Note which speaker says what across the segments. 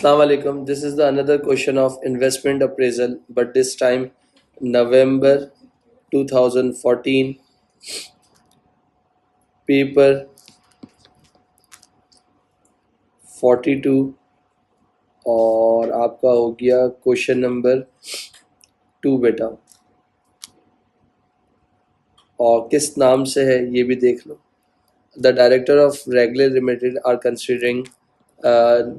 Speaker 1: Assalamu alaikum. This is the another question of investment appraisal, but this time November 2014, paper 42 और आपका हो गया question number 2 बेटा। और किस नाम से है ये भी देख लो। The director of Regular Limited are considering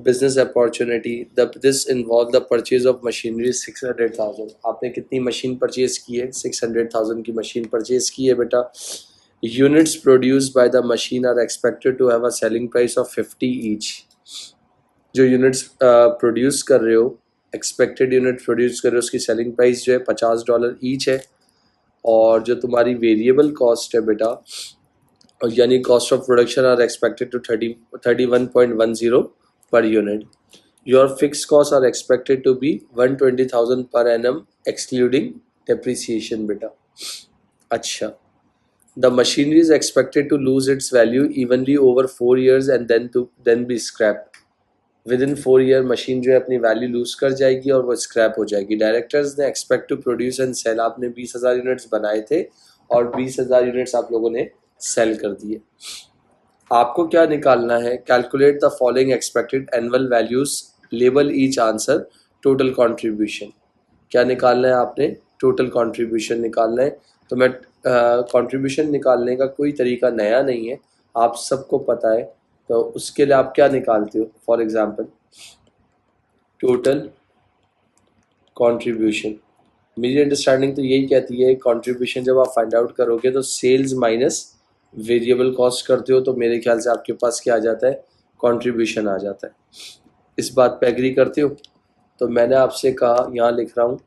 Speaker 1: business opportunity. This involve the purchase of machinery 600,000. आपने कितनी मशीन परचेज की है? 600,000 की मशीन परचेज की है बेटा। Units produced by the machine are expected to have a selling price of 50 each. जो units produce कर रहे हो, एक्सपेक्टेड यूनिट प्रोड्यूस कर रहे हो, उसकी सेलिंग प्राइस जो है $50 ईच है। और जो तुम्हारी वेरिएबल कॉस्ट है बेटा, यानी cost of production are expected to 31.10 per unit. Your fix cost are expected to be 120,000 per annum excluding depreciation बेटा। अच्छा, the machinery is expected to lose its value evenly over 4 years and then be scrap. Within 4 year machine जो है अपनी value loose कर जाएगी और वो scrap हो जाएगी। डायरेक्टर्स ने expect to produce and sell, आपने 20,000 यूनिट्स बनाए थे और 20,000 यूनिट्स आप लोगों ने सेल कर दिए। आपको क्या निकालना है? Calculate the following expected annual values, label each answer total contribution. क्या निकालना है आपने? टोटल कंट्रीब्यूशन निकालना है। तो मैं कंट्रीब्यूशन निकालने का कोई तरीका नया नहीं है, आप सबको पता है। तो उसके लिए आप क्या निकालते हो? फॉर एग्जांपल टोटल कंट्रीब्यूशन, मेरी अंडरस्टैंडिंग तो यही कहती है कंट्रीब्यूशन जब आप फाइंड आउट करोगे तो सेल्स माइनस वेरिएबल कॉस्ट करते हो, तो मेरे ख्याल से आपके पास क्या आ जाता है? कंट्रीब्यूशन आ जाता है। इस बात पे एग्री करते हो? तो मैंने आपसे कहा, यहाँ लिख रहा हूँ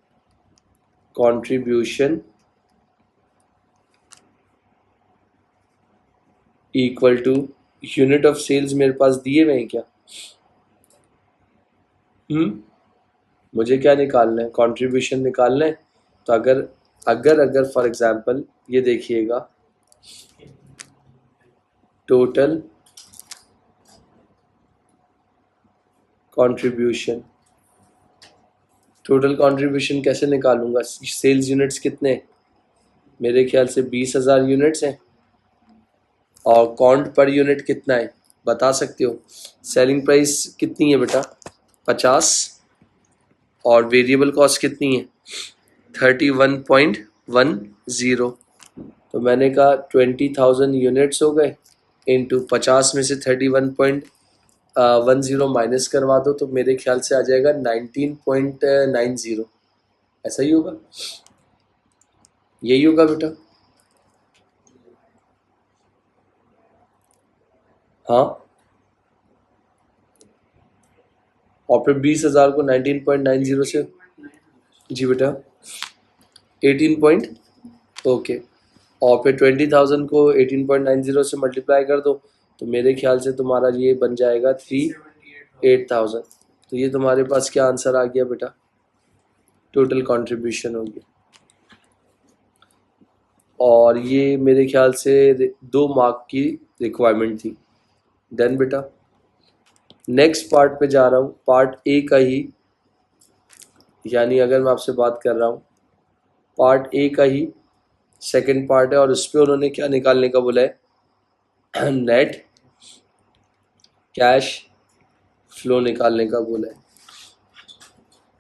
Speaker 1: contribution equal to unit of sales. मेरे पास दिए हुए हैं क्या? मुझे क्या निकालना है? कंट्रीब्यूशन निकालना है। तो अगर फॉर एग्जांपल ये देखिएगा, टोटल कंट्रीब्यूशन, टोटल कंट्रीब्यूशन कैसे निकालूंगा? सेल्स यूनिट्स कितने? मेरे ख्याल से 20,000 यूनिट्स हैं। और काउंट पर यूनिट कितना है बता सकते हो? सेलिंग प्राइस कितनी है बेटा? 50। और वेरिएबल कॉस्ट कितनी है? 31.10। तो मैंने कहा 20,000 यूनिट्स हो गए इंटू 50 में से 31.10 माइनस करवा दो, तो मेरे ख्याल से आ जाएगा 19.90। ऐसा ही होगा, यही होगा बेटा। हाँ, और फिर 20,000 को 19.90 से, जी बेटा 18 ओके, और फिर 20,000 को 18.90 से मल्टीप्लाई कर दो, तो मेरे ख्याल से तुम्हारा ये बन जाएगा 38,000। तो ये तुम्हारे पास क्या आंसर आ गया बेटा? टोटल कंट्रीब्यूशन हो गया। और ये मेरे ख्याल से 2 मार्क की रिक्वायरमेंट थी। देन बेटा नेक्स्ट पार्ट पे जा रहा हूँ, पार्ट ए का ही, यानी अगर मैं आपसे बात कर रहा हूँ पार्ट ए का ही सेकंड पार्ट है, और उस पर उन्होंने क्या निकालने का बोला है? नेट कैश फ्लो निकालने का बोला है।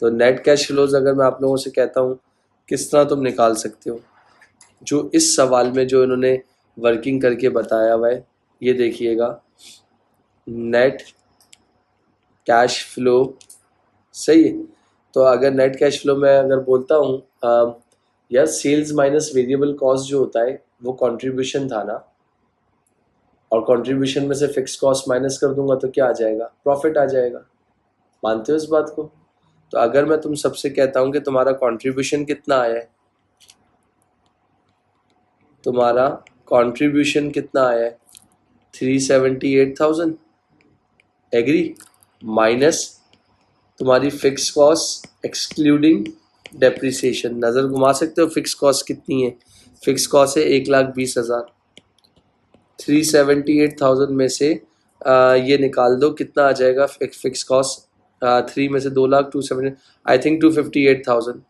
Speaker 1: तो नेट कैश फ्लोज अगर मैं आप लोगों से कहता हूँ किस तरह तुम निकाल सकते हो, जो इस सवाल में जो इन्होंने वर्किंग करके बताया हुआ है, ये देखिएगा, नेट कैश फ्लो, सही है। तो अगर नेट कैश फ्लो में अगर बोलता हूँ यार सेल्स माइनस वेरिएबल कॉस्ट जो होता है वो कंट्रीब्यूशन था ना, और कंट्रीब्यूशन में से फिक्स कॉस्ट माइनस कर दूंगा तो क्या आ जाएगा? प्रॉफिट आ जाएगा। मानते हो इस बात को? तो अगर मैं तुम सबसे कहता हूँ कि तुम्हारा कंट्रीब्यूशन कितना आया है, तुम्हारा कंट्रीब्यूशन कितना आया है? 378,000, एग्री, माइनस तुम्हारी फिक्स कॉस्ट एक्सक्लूडिंग डेप्रिसिएशन। नज़र घुमा सकते हो फिक्स कॉस्ट कितनी है? फिक्स कॉस्ट है 1,20,000। 378,000 में से ये निकाल दो, कितना आ जाएगा फिक्स कॉस्ट? 3 में से 2 lakh 270, I think 258,000.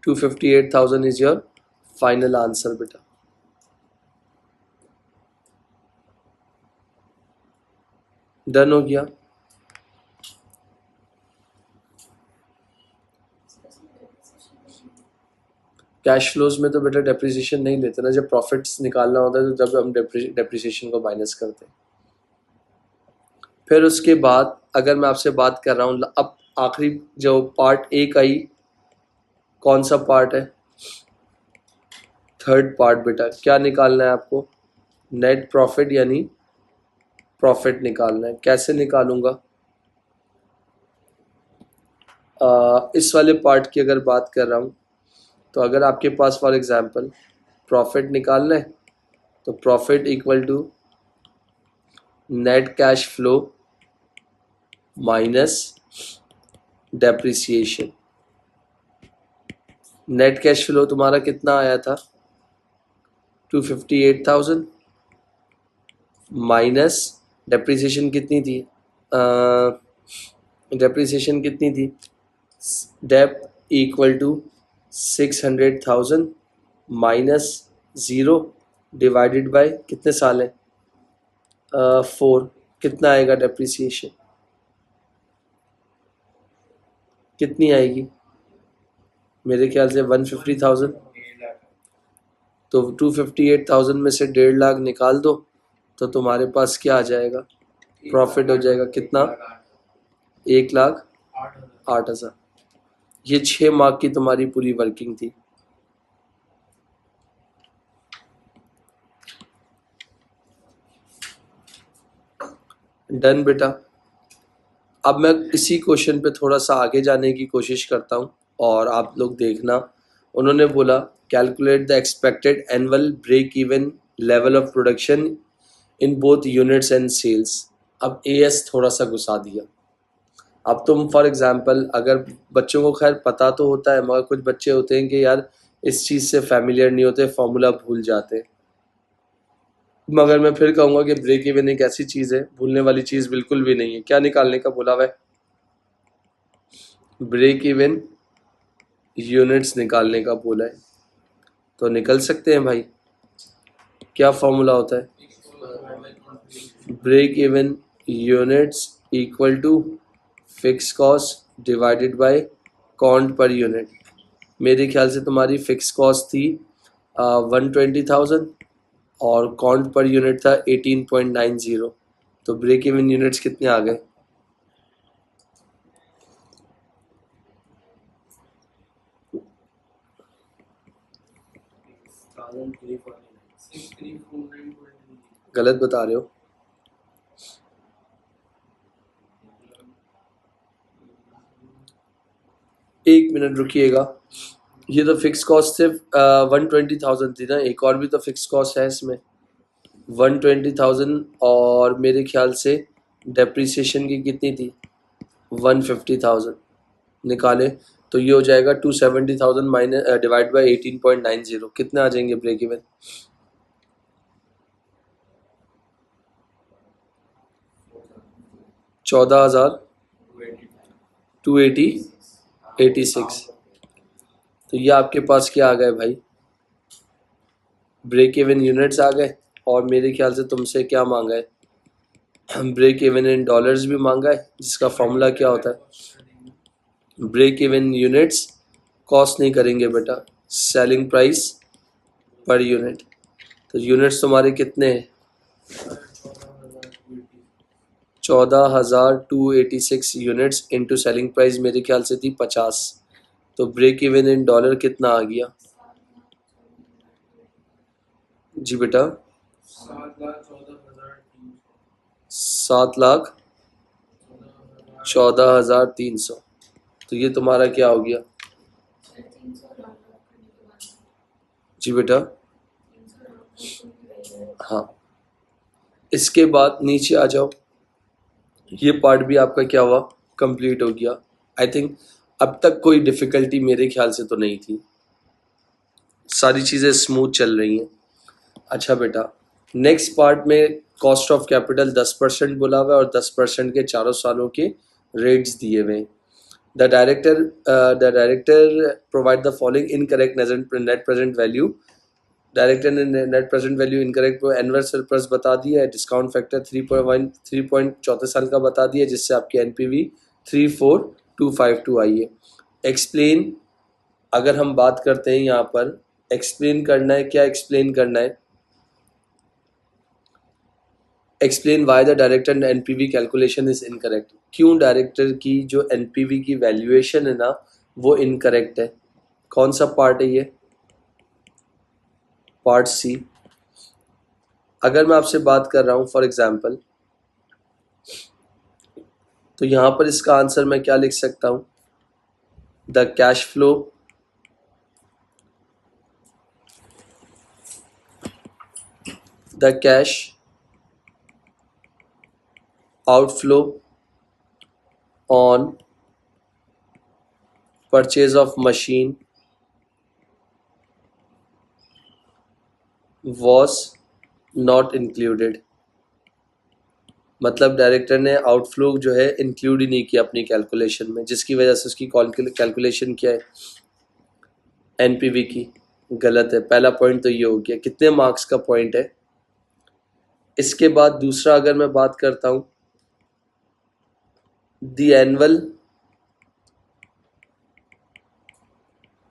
Speaker 1: 258,000 is your final answer बेटा. डन हो गया. कैश फ्लोज में तो बेटा डेप्रिसिएशन नहीं लेते ना, जब प्रॉफिट्स निकालना होता है तो जब हम डेप्रिसिएशन को माइनस करते हैं. फिर उसके बाद अगर मैं आपसे बात कर रहा हूँ, अब आखिरी जो पार्ट ए का ही कौन सा पार्ट है, थर्ड पार्ट बेटा. क्या निकालना है आपको? नेट प्रॉफिट यानी प्रॉफिट निकालना है. कैसे निकालूंगा? इस वाले पार्ट की अगर बात कर रहा हूँ तो अगर आपके पास फॉर एग्जांपल प्रॉफिट निकालना है तो profit equal to net cash flow minus depreciation. Net cash flow तुम्हारा कितना आया था? 258,000 माइनस डेप्रिसिएशन कितनी थी? डेप्रिसिएशन कितनी थी? Dep equal to 600,000 minus 0 divided by कितने साल है? 4. कितना आएगा डेप्रिसिएशन? कितनी आएगी? मेरे ख्याल से 150,000. तो 258,000 में से 1.5 लाख निकाल दो तो तुम्हारे पास क्या आ जाएगा? प्रॉफिट हो जाएगा कितना? 1,08,000. ये 6 माह की तुम्हारी पूरी वर्किंग थी. डन बेटा. अब मैं इसी क्वेश्चन पे थोड़ा सा आगे जाने की कोशिश करता हूँ और आप लोग देखना. उन्होंने बोला calculate the expected annual break even level of production in both units and sales. अब एएस थोड़ा सा घुसा दिया. अब तुम फॉर एग्जांपल अगर बच्चों को खैर पता तो होता है मगर कुछ बच्चे होते हैं कि यार इस चीज़ से फैमिलियर नहीं होते, फॉर्मूला भूल जाते हैं. मगर मैं फिर कहूँगा कि ब्रेक इवन एक ऐसी चीज़ है, भूलने वाली चीज़ बिल्कुल भी नहीं है. क्या निकालने का बोला हुआ है? ब्रेक इवन यूनिट्स निकालने का बोला है. तो निकल सकते हैं भाई. क्या फॉर्मूला होता है? Break even units equal to fix cost divided by count per unit. मेरे ख्याल से तुम्हारी फिक्स कॉस्ट थी 120,000 और काउंट पर यूनिट था 18.90. तो ब्रेक इवन यूनिट्स कितने आ गए? गलत बता रहे हो. एक मिनट रुकिएगा. ये तो फिक्स कॉस्ट सिर्फ 120,000 थी ना, एक और भी तो फिक्स कॉस्ट है इसमें 120,000 और मेरे ख्याल से डेप्रिसिएशन की कितनी थी? 150,000. निकाले तो ये हो जाएगा 270,000 माइनस डिवाइड बाय 18.90. कितने आ जाएंगे ब्रेक इवन? 14,286. तो ये आपके पास क्या आ गए भाई? ब्रेक इवन यूनिट्स आ गए. और मेरे ख्याल से तुमसे क्या मांगा है? ब्रेक इवन इन डॉलर्स भी मांगा है, जिसका फॉर्मूला क्या होता है? ब्रेक इवन यूनिट्स कॉस्ट नहीं करेंगे बेटा, सेलिंग प्राइस पर यूनिट. तो यूनिट्स तुम्हारे कितने हैं? 14,286 यूनिट्स इंटू सेलिंग प्राइस मेरे ख्याल से थी 50. तो ब्रेक इवन इन डॉलर कितना आ गया? जी बेटा 7,14,300. तो ये तुम्हारा क्या हो गया? जी बेटा हाँ. इसके बाद नीचे आ जाओ. ये पार्ट भी आपका क्या हुआ? कंप्लीट हो गया. आई थिंक अब तक कोई डिफ़िकल्टी मेरे ख्याल से तो नहीं थी, सारी चीज़ें स्मूथ चल रही हैं. अच्छा बेटा, नेक्स्ट पार्ट में कॉस्ट ऑफ कैपिटल 10% बोला हुआ है और 10% के चारों सालों के रेट्स दिए हुए हैं। The director provide the following incorrect net present value. Director ने net present value incorrect annual surplus बता दिया है, डिस्काउंट फैक्टर 3.4 साल का बता दिया, जिससे आपकी एनपीवी 34252 आई है। एक्सप्लेन, अगर हम बात करते हैं यहाँ पर एक्सप्लेन करना है, क्या एक्सप्लेन करना है? Explain why the director NPV calculation is incorrect. क्यों डायरेक्टर की जो एनपीवी की वैल्यूएशन है ना वो इनकरेक्ट है? कौन सा पार्ट है ये? Part C. अगर मैं आपसे बात कर रहा हूं फॉर एग्जांपल, तो यहां पर इसका आंसर मैं क्या लिख सकता हूं? The cash flow the cash outflow on purchase of machine was not included। मतलब डायरेक्टर ने आउटफ्लो जो है इंक्लूड ही नहीं किया अपनी कैलकुलेशन में, जिसकी वजह से उसकी कैलकुलेशन क्या है? एनपीवी की गलत है। पहला पॉइंट तो ये हो गया। कितने मार्क्स का पॉइंट है? इसके बाद दूसरा अगर मैं बात करता हूं, the annual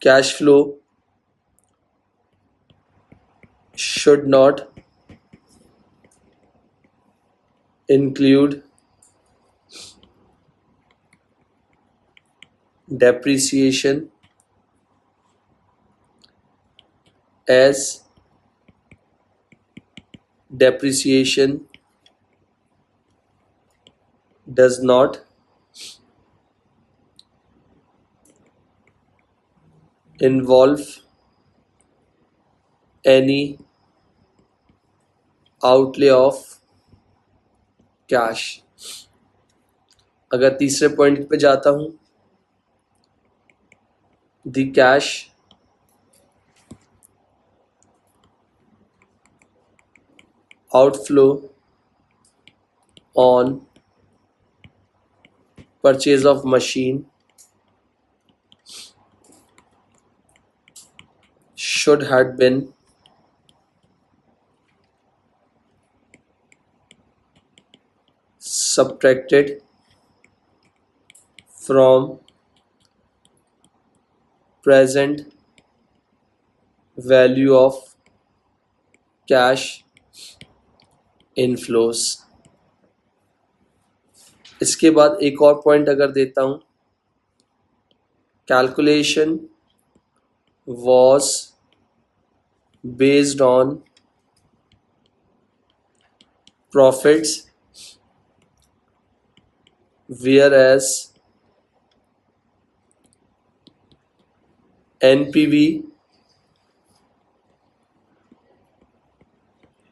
Speaker 1: cash flow should not include depreciation as depreciation does not involve any outlay of cash. अगर तीसरे पॉइंट पे जाता हूं, the cash outflow on purchase of machine should have been subtracted from present value of cash inflows। इसके बाद एक और point अगर देता हूं, calculation was based on profits whereas NPV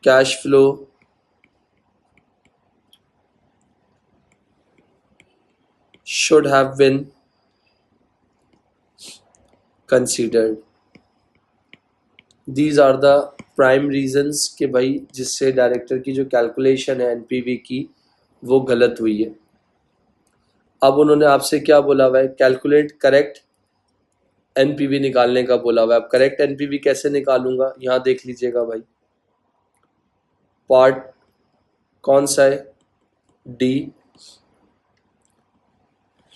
Speaker 1: cash flow should have been considered। These are the prime reasons कि भाई जिससे डायरेक्टर की जो कैलकुलेशन है एनपीवी की वो गलत हुई है। अब उन्होंने आपसे क्या बोला हुआ है? कैलकुलेट करेक्ट एनपीवी निकालने का बोला हुआ है। अब करेक्ट एनपीवी कैसे निकालूंगा? यहां देख लीजिएगा भाई, पार्ट कौन सा है? डी।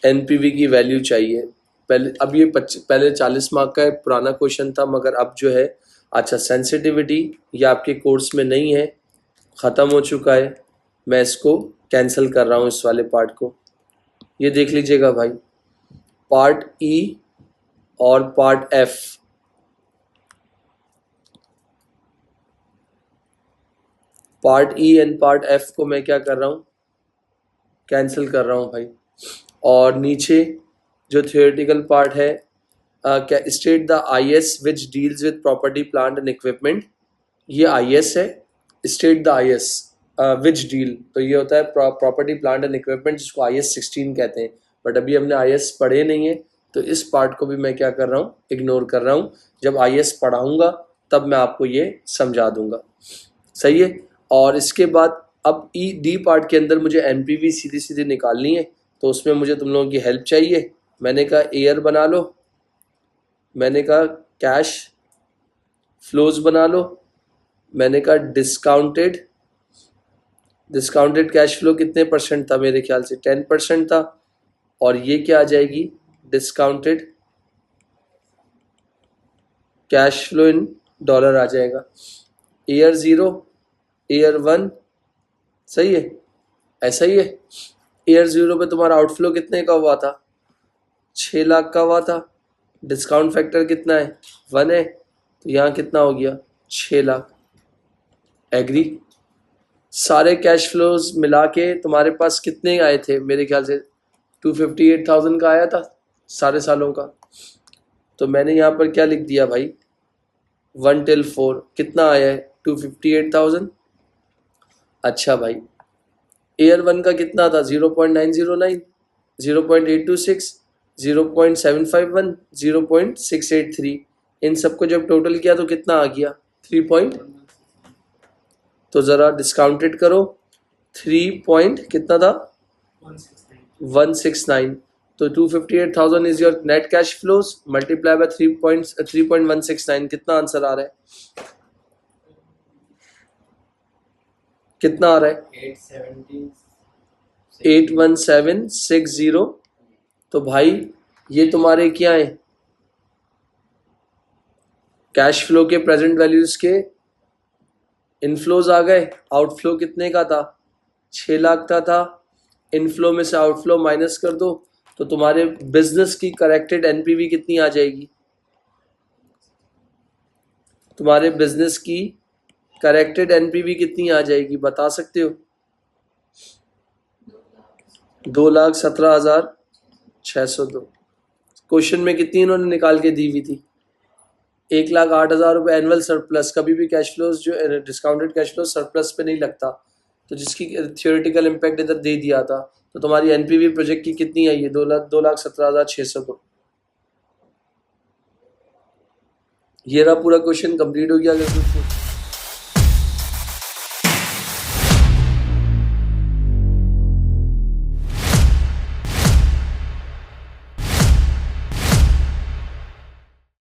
Speaker 1: एनपीवी की वैल्यू चाहिए। पहले अब ये पहले 40 मार्क का पुराना क्वेश्चन था, मगर अब जो है अच्छा सेंसिटिविटी ये आपके कोर्स में नहीं है, ख़त्म हो चुका है। मैं इसको कैंसिल कर रहा हूँ इस वाले पार्ट को। ये देख लीजिएगा भाई, पार्ट ई और part F. Part E and part F को मैं क्या कर रहा हूँ? कैंसिल कर रहा हूँ भाई। और नीचे जो थियोरेटिकल पार्ट है, state the IS which deals with property plant and equipment. ये आईएस है, state the IS which deal, तो ये होता है प्रॉपर्टी प्लांट एंड इक्विपमेंट, जिसको आईएस 16 कहते हैं। बट अभी हमने आईएस पढ़े नहीं है, तो इस पार्ट को भी मैं क्या कर रहा हूँ? इग्नोर कर रहा हूँ। जब आईएस पढ़ाऊंगा तब मैं आपको ये समझा दूंगा। सही है। और इसके बाद अब ई डी पार्ट के अंदर मुझे एनपीवी सीधी सीधी निकालनी है, तो उसमें मुझे तुम लोगों की हेल्प चाहिए। मैंने कहा ईयर बना लो, मैंने कहा कैश फ्लोज बना लो, मैंने कहा डिस्काउंटेड कैश फ्लो कितने परसेंट था, मेरे ख्याल से 10% था, और ये क्या आ जाएगी, discounted cash flow in dollar आ जाएगा। ईयर 0, ईयर 1, सही है, ऐसा ही है। ईयर 0 पे तुम्हारा आउटफ्लो कितने का हुआ था, 6 लाख का हुआ था। डिस्काउंट फैक्टर कितना है, 1 है, तो यहाँ कितना हो गया, 6 लाख। एग्री। सारे कैश फ्लोज मिला के तुम्हारे पास कितने आए थे, मेरे ख्याल से 258,000 का आया था सारे सालों का। तो मैंने यहाँ पर क्या लिख दिया भाई, 1 till 4 कितना आया है, 258,000। अच्छा भाई, ईयर 1 का कितना था, 0.909, 0.826, 0.751, 0.683। इन सबको जब टोटल किया तो कितना आ गया, 3 तो ज़रा डिस्काउंटेड करो, 3 कितना था, 169। तो 258,000 is your net cash flows, multiply by 3.169, कितना आंसर आ रहा है, कितना आ रहा है, 81760। तो भाई ये तुम्हारे क्या है, कैश फ्लो के प्रेजेंट वैल्यूज के इनफ्लोज आ गए। आउटफ्लो कितने का था, 6 लाख का था। इनफ्लो में से आउटफ्लो माइनस कर दो, तो तुम्हारे बिजनेस की करेक्टेड एनपीवी कितनी आ जाएगी, तुम्हारे बिजनेस की करेक्टेड एनपीवी कितनी आ जाएगी, बता सकते हो, 2,17,602। क्वेश्चन में कितनी इन्होंने निकाल के दी हुई थी, 1,08,000 रुपये एनुअल सरप्लस। कभी भी कैश फ्लोज जो डिस्काउंटेड कैश फ्लो सरप्लस पे नहीं लगता, तो जिसकी थियोरेटिकल इम्पैक्ट इधर दे दिया था। तो तुम्हारी एनपीवी प्रोजेक्ट की कितनी आई है, 2,17,602। ये रहा पूरा क्वेश्चन, कंप्लीट हो गया। अगर